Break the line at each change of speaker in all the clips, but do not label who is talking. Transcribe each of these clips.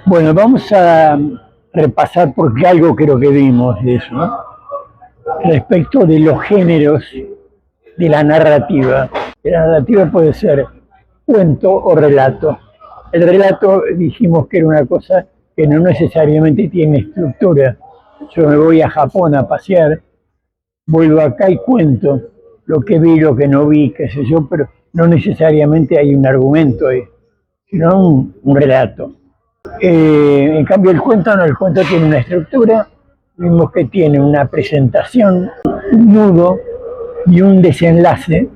Bueno, vamos a repasar porque algo creo que vimos de eso, ¿no? Respecto de los géneros de la narrativa. La narrativa puede ser cuento o relato. El relato dijimos que era una cosa que no necesariamente tiene estructura. Yo me voy a Japón a pasear, vuelvo acá y cuento lo que vi, lo que no vi, qué sé yo, pero no necesariamente hay un argumento ahí, sino un relato. En cambio el cuento no, el cuento tiene una estructura, vimos que tiene una presentación, un nudo y un desenlace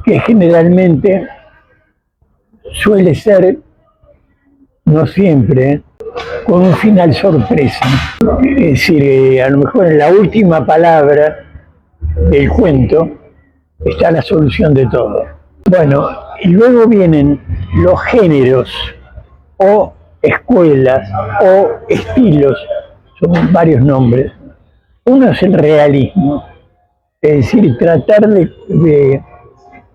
que generalmente suele ser, no siempre, con un final sorpresa. Es decir, a lo mejor en la última palabra del cuento está la solución de todo. Bueno, y luego vienen los géneros o escuelas o estilos, son varios nombres. Uno es el realismo, es decir, tratar de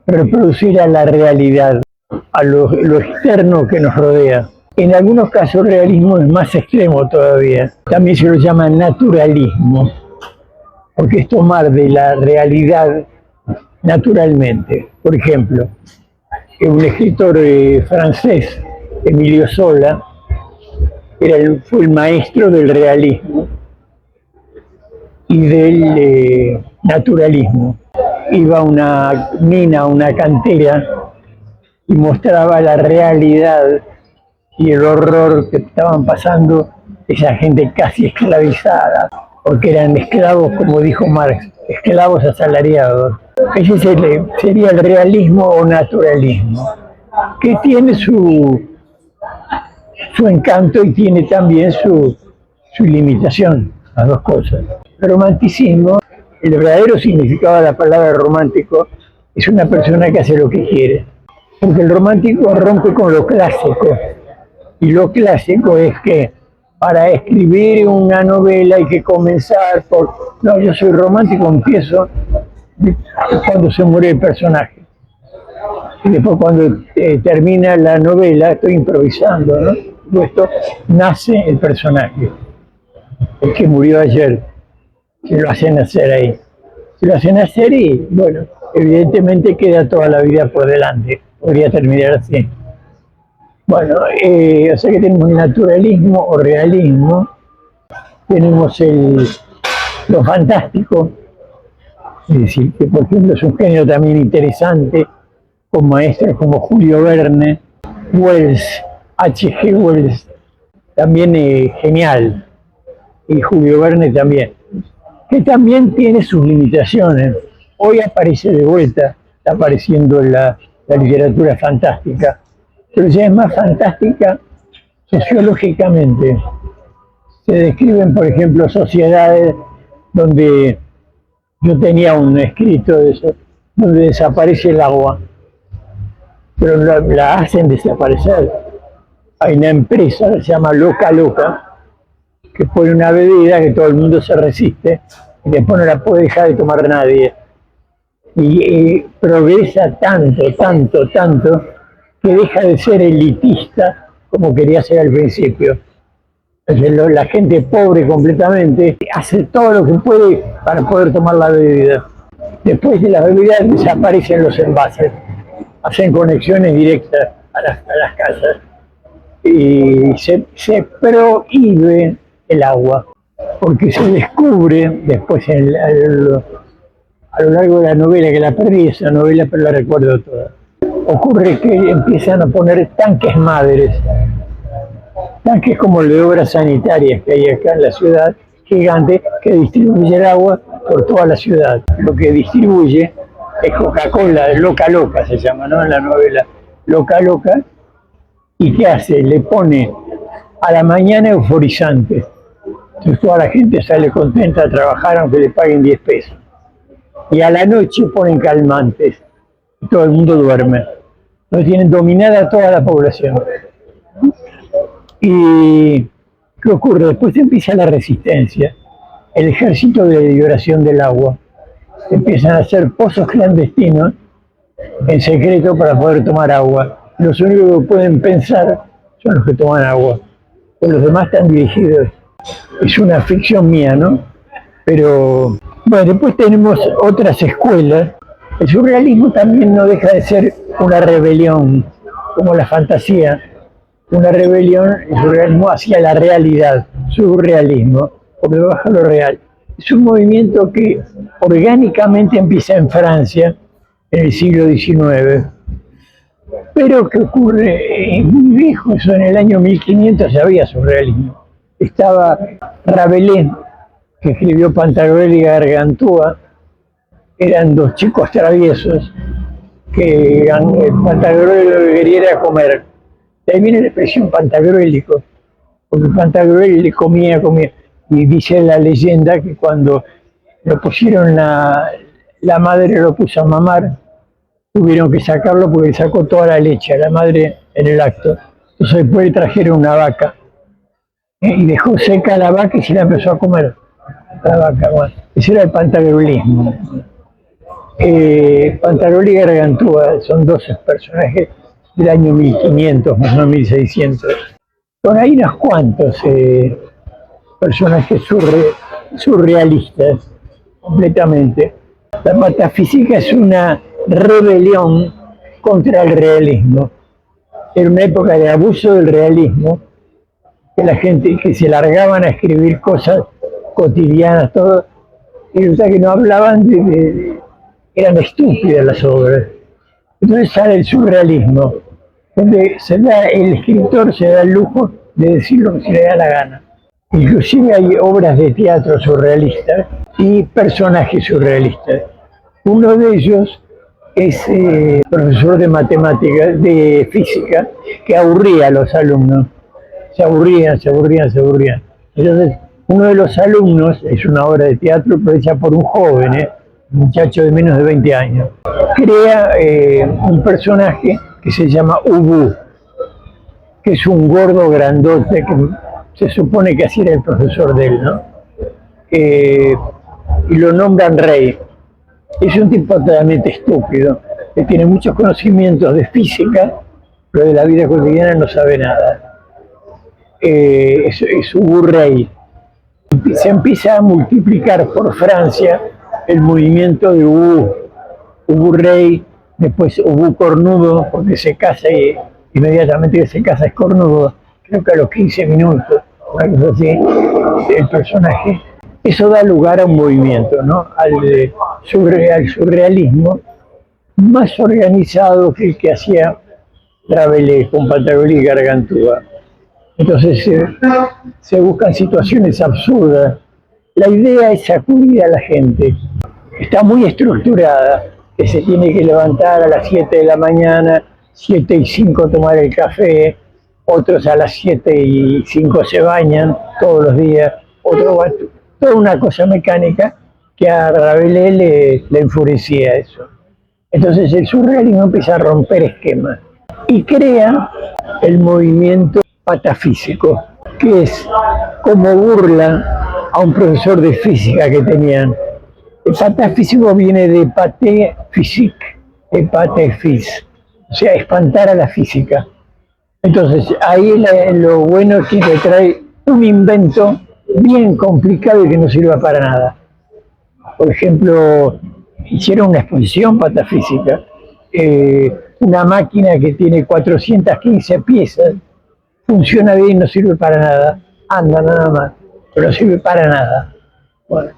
reproducir a la realidad, a lo externo que nos rodea. En algunos casos el realismo es más extremo todavía. También se lo llama naturalismo, porque es tomar de la realidad naturalmente. Por ejemplo, un escritor francés, Emilio Zola, fue el maestro del realismo y del naturalismo. Iba a una mina, a una cantera, y mostraba la realidad y el horror que estaban pasando esa gente casi esclavizada, porque eran esclavos, como dijo Marx, esclavos asalariados. Ese sería el realismo o naturalismo, que tiene su encanto y tiene también su limitación, las dos cosas. El romanticismo, el verdadero significado de la palabra romántico, es una persona que hace lo que quiere, porque el romántico rompe con lo clásico, y lo clásico es que para escribir una novela hay que comenzar por, no, yo soy romántico, empiezo cuando se muere el personaje. Y después cuando termina la novela estoy improvisando, ¿no? Esto nace el personaje, el que murió ayer, se lo hacen nacer ahí. Se lo hacen nacer y, bueno, evidentemente queda toda la vida por delante, podría terminar así. Bueno, o sea que tenemos el naturalismo o realismo, tenemos lo fantástico, es decir, que por ejemplo es un género también interesante, con maestros como Julio Verne, Wells, H.G. Wells, también genial, y Julio Verne también, que también tiene sus limitaciones. Hoy aparece de vuelta, está apareciendo la literatura fantástica, pero ya es más fantástica sociológicamente. Se describen, por ejemplo, sociedades donde yo tenía un escrito de eso, donde desaparece el agua, pero la hacen desaparecer. Hay una empresa que se llama Loca Loca, que pone una bebida que todo el mundo se resiste y después no la puede dejar de tomar nadie. Y progresa tanto, que deja de ser elitista como quería ser al principio. Entonces, la gente pobre completamente hace todo lo que puede para poder tomar la bebida. Después de las bebidas desaparecen los envases, hacen conexiones directas a las casas y se prohíbe el agua, porque se descubre después a lo largo de la novela, que la perdí esa novela pero la recuerdo toda. Ocurre que empiezan a poner tanques madres, tanques como el de obras sanitarias que hay acá en la ciudad, gigante, que distribuye el agua por toda la ciudad. Lo que distribuye es Coca-Cola, Loca Loca se llama, ¿no? En la novela, Loca Loca. ¿Y qué hace? Le pone a la mañana euforizante. Entonces toda la gente sale contenta a trabajar aunque le paguen 10 pesos. Y a la noche ponen calmantes. Y todo el mundo duerme. Entonces tienen dominada toda la población. ¿Y qué ocurre? Después empieza la resistencia. El ejército de liberación del agua. Empiezan a hacer pozos clandestinos en secreto para poder tomar agua. Los únicos que pueden pensar son los que toman agua. Pues los demás están dirigidos. Es una ficción mía, ¿no? Pero, bueno, después tenemos otras escuelas. El surrealismo también no deja de ser una rebelión, como la fantasía. Una rebelión, el surrealismo hacia la realidad, surrealismo, por debajo de lo real. Es un movimiento que orgánicamente empieza en Francia en el siglo XIX, pero que ocurre muy viejo, eso en el año 1500 ya había surrealismo. Estaba Rabelais, que escribió Pantagruel y Gargantúa, eran dos chicos traviesos que Pantagruel lo que quería era comer. De ahí viene la expresión pantagruélico, porque Pantagruel le comía. Y dice la leyenda que cuando lo pusieron, la madre lo puso a mamar, tuvieron que sacarlo porque le sacó toda la leche a la madre en el acto. Entonces después le trajeron una vaca y dejó seca la vaca y se la empezó a comer. La vaca, bueno, ese era el pantagruelismo. Pantagruel y Gargantúa son dos personajes del año 1500, más o menos 1600. Bueno, hay unos cuantos personajes surrealistas, completamente. La metafísica es una rebelión contra el realismo. Era una época de abuso del realismo, que la gente que se largaban a escribir cosas cotidianas, todo, y resulta que no hablaban eran estúpidas las obras. Entonces sale el surrealismo, donde el escritor se da el lujo de decir lo que se le da la gana. Inclusive hay obras de teatro surrealistas y personajes surrealistas. Uno de ellos es profesor de matemáticas, de física, que aburría a los alumnos. Se aburrían. Entonces, uno de los alumnos, es una obra de teatro, pero hecha por un joven, un muchacho de menos de 20 años, crea un personaje que se llama Ubu, que es un gordo grandote que se supone que así era el profesor de él, ¿no? Y lo nombran rey. Es un tipo totalmente estúpido, que tiene muchos conocimientos de física, pero de la vida cotidiana no sabe nada. Es Ubu Rey. Se empieza a multiplicar por Francia el movimiento de Ubu Rey, después Ubu Cornudo, porque se casa y inmediatamente que se casa es cornudo, creo que a los 15 minutos, una cosa así, el personaje. Eso da lugar a un movimiento, ¿no? Al surrealismo más organizado que el que hacía Rabelais con Pantagruel y Gargantúa. Entonces se buscan situaciones absurdas. La idea es sacudir a la gente. Está muy estructurada, que se tiene que levantar a las 7 de la mañana, 7:05 tomar el café, otros a las 7:05 se bañan todos los días, toda una cosa mecánica que a Rabelais le enfurecía eso. Entonces el surrealismo empieza a romper esquemas y crea el movimiento patafísico, que es como burla a un profesor de física que tenían. El patafísico viene de paté physique, de paté phys, o sea, espantar a la física. Entonces ahí lo bueno es que te trae un invento bien complicado y que no sirva para nada. Por ejemplo, hicieron una exposición patafísica, una máquina que tiene 415 piezas, funciona bien, no sirve para nada, anda nada más, pero no sirve para nada. Bueno,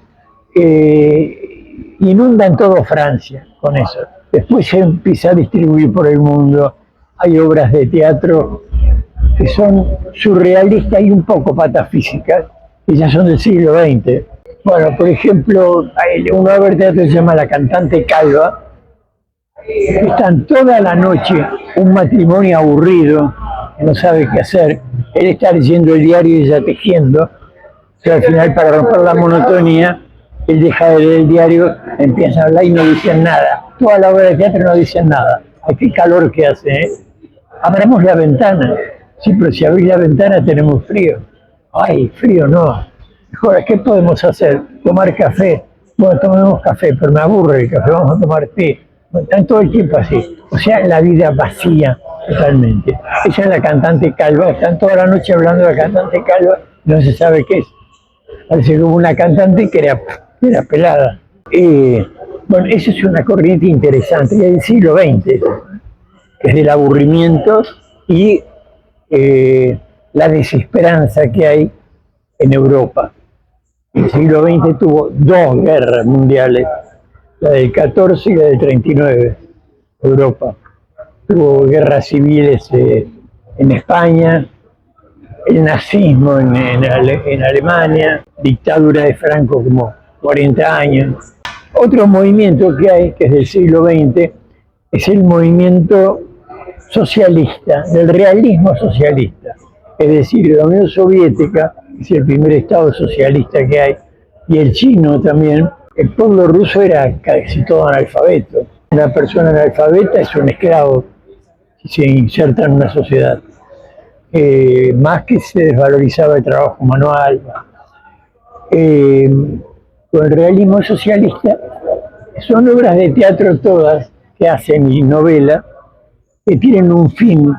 inundan todo Francia con eso. Después se empieza a distribuir por el mundo. Hay obras de teatro que son surrealistas y un poco patafísicas, que ya son del siglo XX. Bueno, por ejemplo, hay una obra de teatro que se llama La cantante calva. Están toda la noche un matrimonio aburrido, no sabe qué hacer. Él está leyendo el diario y ella tejiendo. Pero al final, para romper la monotonía, él deja de leer el diario, empieza a hablar y no dicen nada. Toda la obra de teatro no dicen nada. Ay, qué calor que hace, ¿eh? Abramos la ventana. Sí, pero si abrís la ventana tenemos frío. Ay, frío no. Mejor, ¿qué podemos hacer? Tomar café. Bueno, tomemos café, pero me aburre el café, vamos a tomar té. Están todo el tiempo así. O sea, la vida vacía totalmente. Ella es la cantante calva, están toda la noche hablando de la cantante calva, no se sabe qué es. Parece que hubo una cantante que era pelada. Bueno, eso es una corriente interesante del siglo XX, que es del aburrimiento y la desesperanza que hay en Europa. El siglo XX tuvo dos guerras mundiales, la del 14 y la del 39, Europa. Tuvo guerras civiles en España, el nazismo en Alemania, dictadura de Franco como 40 años. Otro movimiento que hay, que es del siglo XX, es el movimiento socialista, del realismo socialista. Es decir, la Unión Soviética es el primer estado socialista que hay, y el chino también. El pueblo ruso era casi todo analfabeto. Una persona analfabeta es un esclavo si se inserta en una sociedad. Más que se desvalorizaba el trabajo manual. Con el realismo socialista son obras de teatro todas que hacen y novela que tienen un fin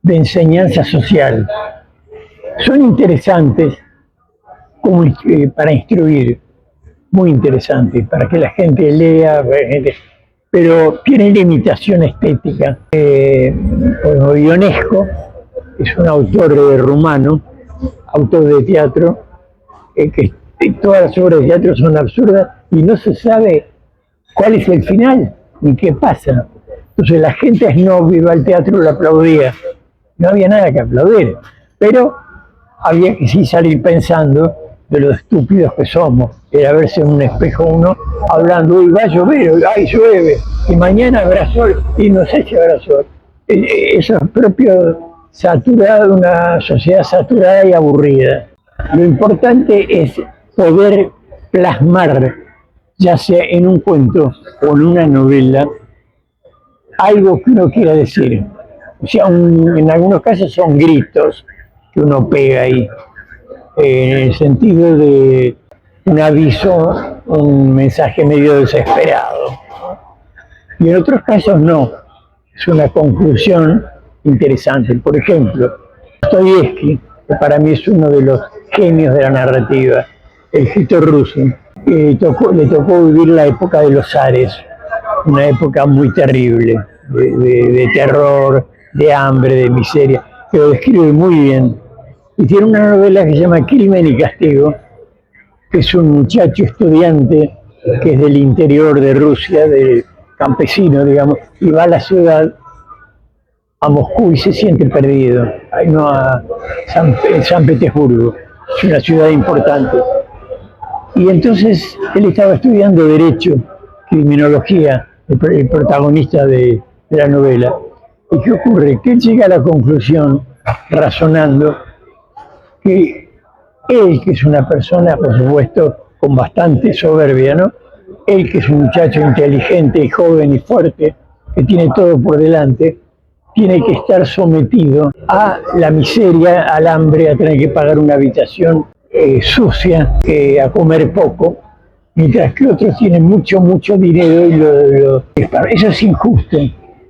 de enseñanza social. Son interesantes como, para instruir, muy interesantes, para que la gente lea, pero tienen limitación estética. Como Ionesco es un autor rumano, autor de teatro, que todas las obras de teatro son absurdas y no se sabe cuál es el final ni qué pasa. Entonces la gente snob iba al teatro y lo aplaudía. No había nada que aplaudir, pero había que sí salir pensando de lo estúpidos que somos. Era verse en un espejo uno hablando, uy, va a llover, ay, llueve, y mañana habrá sol, y no sé si habrá sol. Eso es propio saturado, una sociedad saturada y aburrida. Lo importante es poder plasmar, ya sea en un cuento o en una novela, algo que uno quiera decir. O sea, en algunos casos son gritos que uno pega ahí, en el sentido de un aviso, un mensaje medio desesperado. Y en otros casos no, es una conclusión interesante. Por ejemplo, Dostoyevsky, que para mí es uno de los genios de la narrativa, el escritor ruso, le tocó vivir la época de los zares, una época muy terrible, de terror, de hambre, de miseria, que lo describe muy bien. Y tiene una novela que se llama Crimen y Castigo, que es un muchacho estudiante que es del interior de Rusia, de campesino, digamos, y va a la ciudad, a Moscú, y se siente perdido, no a San Petersburgo, es una ciudad importante. Y entonces él estaba estudiando Derecho, Criminología, el protagonista de la novela. ¿Y qué ocurre? Que él llega a la conclusión, razonando, que él, que es una persona, por supuesto, con bastante soberbia, ¿no? Él, que es un muchacho inteligente y joven y fuerte, que tiene todo por delante, tiene que estar sometido a la miseria, al hambre, a tener que pagar una habitación sucia, a comer poco, mientras que otros tienen mucho, mucho dinero y eso es injusto.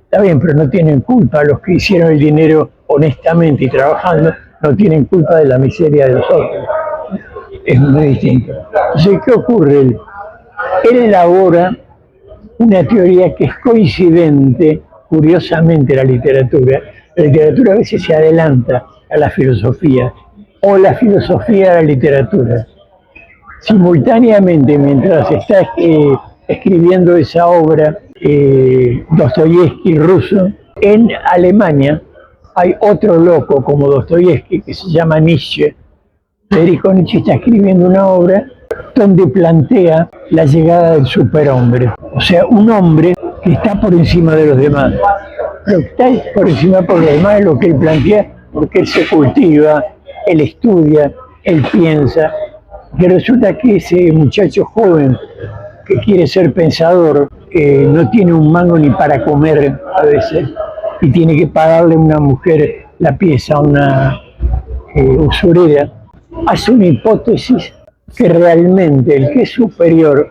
Está bien, pero no tienen culpa. Los que hicieron el dinero honestamente y trabajando no tienen culpa de la miseria de los otros. Es muy distinto. Entonces, ¿qué ocurre? Él elabora una teoría que es coincidente, curiosamente, la literatura. La literatura a veces se adelanta a la filosofía, o la filosofía a la literatura. Simultáneamente, mientras está escribiendo esa obra, Dostoyevsky ruso, en Alemania hay otro loco como Dostoyevsky que se llama Nietzsche. Federico Nietzsche está escribiendo una obra donde plantea la llegada del superhombre, o sea, un hombre que está por encima de los demás. Pero que está por encima por los demás es lo que él plantea, porque él se cultiva, él estudia, él piensa, que resulta que ese muchacho joven que quiere ser pensador no tiene un mango ni para comer a veces y tiene que pagarle a una mujer la pieza, a una usurera. Hace una hipótesis que realmente el que es superior,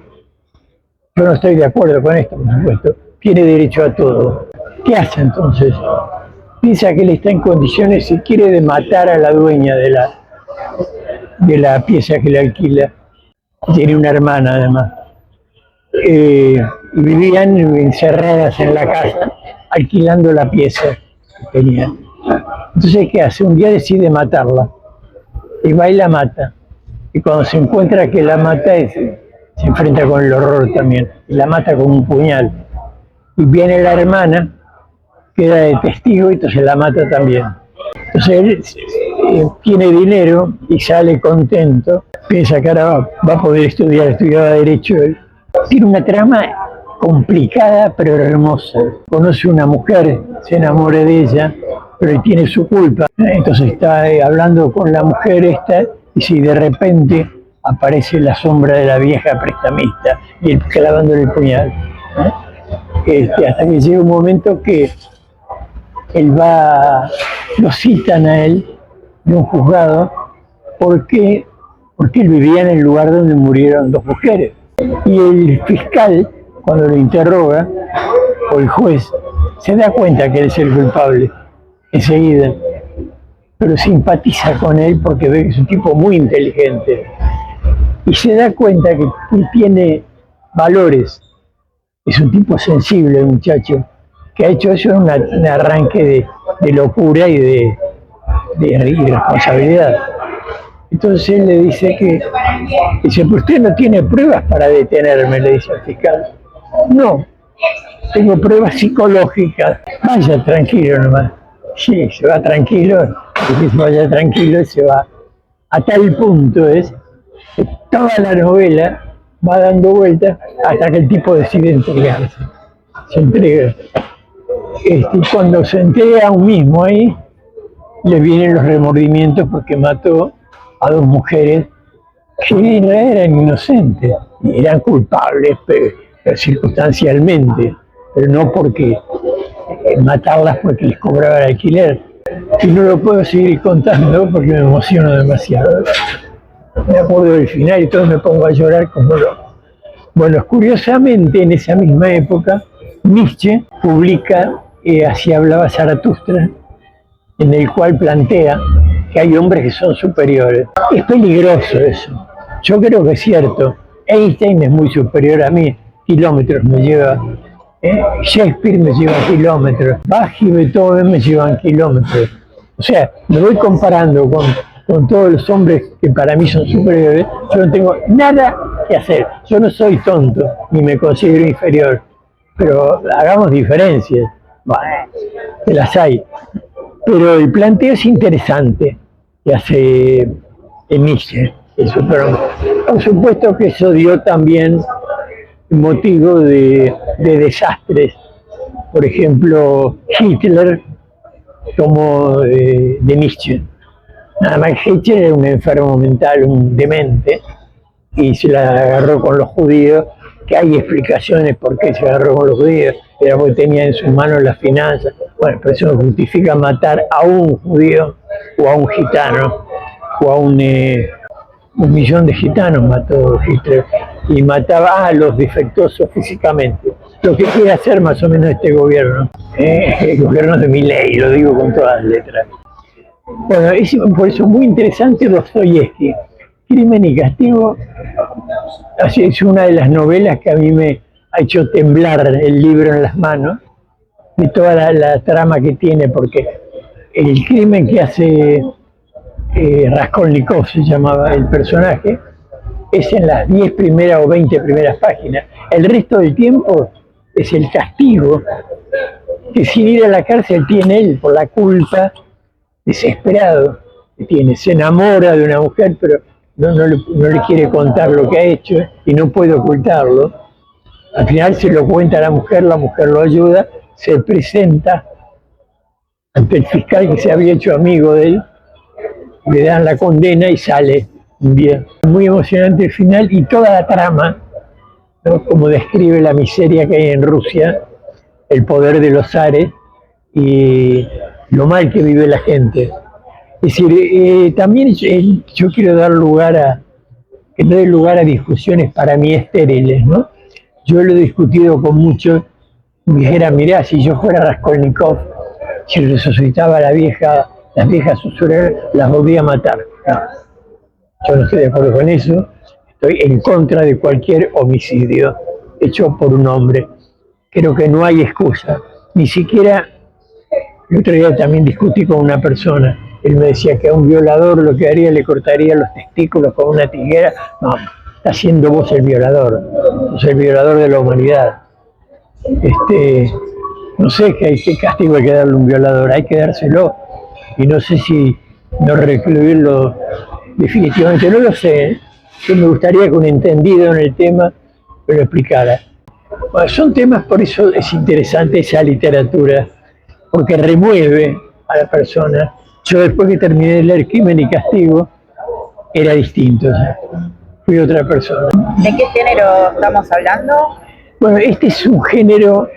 yo no estoy de acuerdo con esto, por supuesto, tiene derecho a todo. ¿Qué hace entonces? Piensa que él está en condiciones, si quiere, de matar a la dueña de la pieza que le alquila. Tiene una hermana además. Y vivían encerradas en la casa, alquilando la pieza que tenían. Entonces, ¿qué hace? Un día decide matarla. Y va y la mata. Y cuando se encuentra que la mata, se enfrenta con el horror también. Y la mata con un puñal. Y viene la hermana, queda de testigo y entonces la mata también. Entonces él tiene dinero y sale contento. Piensa que ahora va a poder estudiar, estudiaba Derecho. Tiene una trama complicada pero hermosa. Conoce una mujer, se enamora de ella, pero tiene su culpa. Entonces está hablando con la mujer esta y si de repente aparece la sombra de la vieja prestamista y él clavándole el puñal. Hasta que llega un momento que lo citan a él de un juzgado porque él vivía en el lugar donde murieron dos mujeres. Y el fiscal, cuando lo interroga, o el juez, se da cuenta que él es el culpable enseguida, pero simpatiza con él porque ve que es un tipo muy inteligente y se da cuenta que él tiene valores. Es un tipo sensible, el muchacho, que ha hecho eso en un arranque de locura y de irresponsabilidad. Entonces él le dice dice, pero usted no tiene pruebas para detenerme, le dice al fiscal. No, tengo pruebas psicológicas. Vaya tranquilo nomás. Sí, se va tranquilo, y se vaya tranquilo y se va. A tal punto es que toda la novela va dando vueltas hasta que el tipo decide entregarse. Se entrega. Cuando se entrega a un mismo ahí, le vienen los remordimientos porque mató a dos mujeres que en realidad eran inocentes, y eran culpables pero circunstancialmente, pero no porque matarlas porque les cobraba el alquiler. Y no lo puedo seguir contando porque me emociono demasiado. Me acuerdo del final y todo me pongo a llorar como loco. Bueno, curiosamente en esa misma época Nietzsche publica Así hablaba Zaratustra, en el cual plantea que hay hombres que son superiores. Es peligroso eso. Yo creo que es cierto. Einstein es muy superior a mí, kilómetros me lleva. Shakespeare me lleva kilómetros. Bach y Beethoven me llevan kilómetros. O sea, me voy comparando con todos los hombres que para mí son superiores. Yo no tengo nada que hacer. Yo no soy tonto, ni me considero inferior. Pero hagamos diferencias. Bueno, que las hay. Pero el planteo es interesante que hace Nietzsche. Pero por supuesto que eso dio también motivo de desastres. Por ejemplo, Hitler tomó de Nietzsche. Nada más que Hitler era un enfermo mental, un demente, y se la agarró con los judíos, que hay explicaciones por qué se agarró con los judíos, era porque tenía en sus manos las finanzas. Bueno, pero eso no justifica matar a un judío o a un gitano o a un millón de gitanos mató Hitler y mataba a los defectuosos físicamente. Lo que quiere hacer más o menos este gobierno, el gobierno de Milei, lo digo con todas las letras. Bueno, es por eso muy interesante Dostoyevski. Crimen y Castigo es una de las novelas que a mí me ha hecho temblar el libro en las manos, de toda la trama que tiene, porque el crimen que hace Raskolnikov, se llamaba el personaje, es en las 10 primeras o 20 primeras páginas. El resto del tiempo es el castigo que sin ir a la cárcel tiene él por la culpa, desesperado que tiene. Se enamora de una mujer, pero no le quiere contar lo que ha hecho y no puede ocultarlo. Al final se lo cuenta a la mujer lo ayuda, se presenta ante el fiscal que se había hecho amigo de él, le dan la condena y sale bien. Muy emocionante el final y toda la trama, ¿no? Como describe la miseria que hay en Rusia, el poder de los zares y lo mal que vive la gente. Es decir, también yo quiero dar lugar que no dé lugar a discusiones para mí estériles, ¿no? Yo lo he discutido con muchos me dijera, mirá, si yo fuera Raskolnikov, si resucitaba a las viejas usureras, las volvía a matar. No, yo no estoy de acuerdo con eso. Estoy en contra de cualquier homicidio hecho por un hombre. Creo que no hay excusa. Ni siquiera, el otro día también discutí con una persona. Él me decía que a un violador lo que haría, le cortaría los testículos con una tijera. No, está siendo vos el violador. Sos el violador de la humanidad. No sé qué castigo hay que darle a un violador. Hay que dárselo. Y no sé si no recluirlo definitivamente. No lo sé. Yo me gustaría que un entendido en el tema me lo explicara. Bueno, son temas, por eso es interesante esa literatura, porque remueve a la persona. Yo después que terminé de leer Crimen y Castigo, era distinto, o sea, fui otra persona.
¿De qué género estamos hablando?
Bueno, este es un género,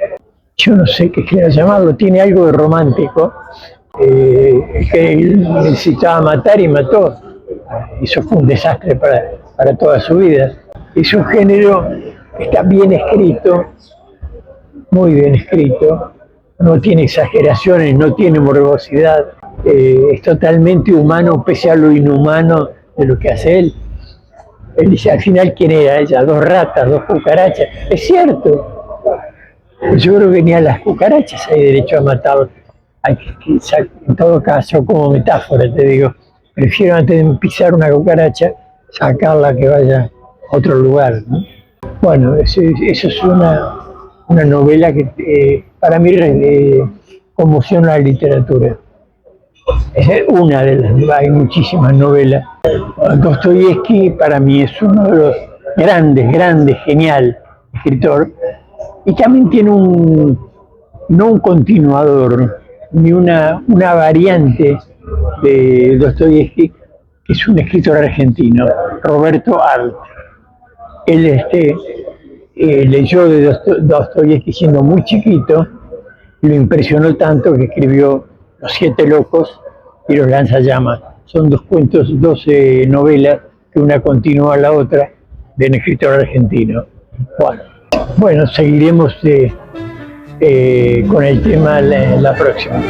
yo no sé qué género llamarlo, tiene algo de romántico, que él necesitaba matar y mató. Eso fue un desastre para toda su vida. Es un género que está bien escrito, muy bien escrito, no tiene exageraciones, no tiene morbosidad, es totalmente humano pese a lo inhumano de lo que hace él. Él dice, al final, ¿quién era ella? 2 ratas, 2 cucarachas. Es cierto. Yo creo que ni a las cucarachas hay derecho a matar. En todo caso, como metáfora te digo, prefiero antes de pisar una cucaracha, sacarla que vaya a otro lugar, ¿no? Bueno, eso es una novela que para mí conmociona la literatura. Es una de las, hay muchísimas novelas. Dostoyevsky para mí es uno de los grandes, genial escritor, y también tiene no un continuador, ni una variante de Dostoyevsky, que es un escritor argentino, Roberto Arlt. Él leyó de Dostoyevsky siendo muy chiquito, y lo impresionó tanto que escribió Los 7 locos y Los lanzallamas. Son 2 cuentos, 12 novelas, que una continúa a la otra, de un escritor argentino. Bueno, seguiremos con el tema la próxima.